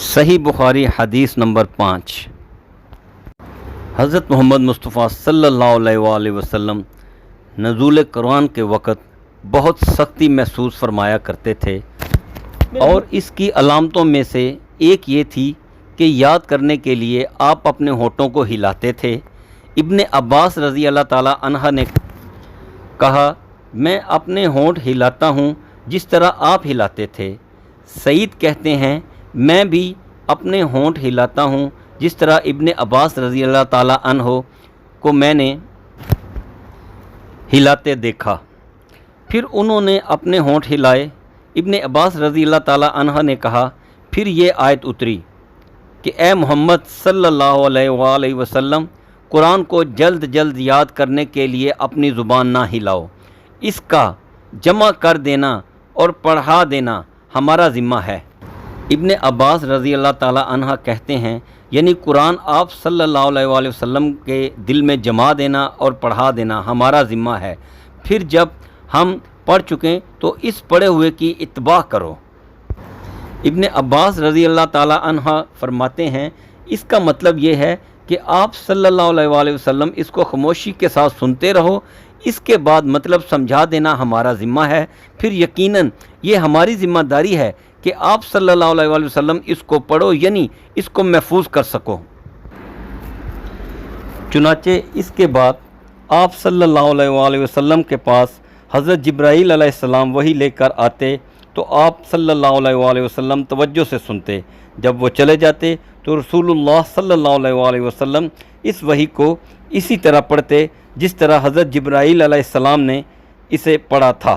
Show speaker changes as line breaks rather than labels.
صحیح بخاری حدیث نمبر 5۔ حضرت محمد مصطفیٰ صلی اللہ علیہ وآلہ وسلم نزول قرآن کے وقت بہت سختی محسوس فرمایا کرتے تھے، اور اس کی علامتوں میں سے ایک یہ تھی کہ یاد کرنے کے لیے آپ اپنے ہونٹوں کو ہلاتے تھے۔ ابن عباس رضی اللہ تعالیٰ عنہ نے کہا، میں اپنے ہونٹ ہلاتا ہوں جس طرح آپ ہلاتے تھے۔ سعید کہتے ہیں، میں بھی اپنے ہونٹ ہلاتا ہوں جس طرح ابن عباس رضی اللہ تعالیٰ عنہ کو میں نے ہلاتے دیکھا۔ پھر انہوں نے اپنے ہونٹ ہلائے۔ ابن عباس رضی اللہ تعالیٰ عنہ نے کہا، پھر یہ آیت اتری کہ اے محمد صلی اللہ علیہ وآلہ وسلم، قرآن کو جلد جلد یاد کرنے کے لیے اپنی زبان نہ ہلاؤ، اس کا جمع کر دینا اور پڑھا دینا ہمارا ذمہ ہے۔ ابن عباس رضی اللہ تعالیٰ عنہ کہتے ہیں، یعنی قرآن آپ صلی اللہ علیہ وآلہ وسلم کے دل میں جما دینا اور پڑھا دینا ہمارا ذمہ ہے۔ پھر جب ہم پڑھ چکیں تو اس پڑھے ہوئے کی اتباع کرو۔ ابن عباس رضی اللہ تعالیٰ عنہ فرماتے ہیں، اس کا مطلب یہ ہے کہ آپ صلی اللہ علیہ وآلہ وسلم اس کو خاموشی کے ساتھ سنتے رہو، اس کے بعد مطلب سمجھا دینا ہمارا ذمہ ہے۔ پھر یقیناً یہ ہماری ذمہ داری ہے کہ آپ صلی اللہ علیہ وآلہ وسلم اس کو پڑھو، یعنی اس کو محفوظ کر سکو۔ چنانچہ اس کے بعد آپ صلی اللہ علیہ وآلہ وسلم کے پاس حضرت جبرائیل علیہ السلام وحی لے کر آتے تو آپ صلی اللہ علیہ وآلہ وسلم توجہ سے سنتے۔ جب وہ چلے جاتے تو رسول اللہ صلی اللہ علیہ وآلہ وسلم اس وحی کو اسی طرح پڑھتے جس طرح حضرت جبرائیل علیہ السلام نے اسے پڑھا تھا۔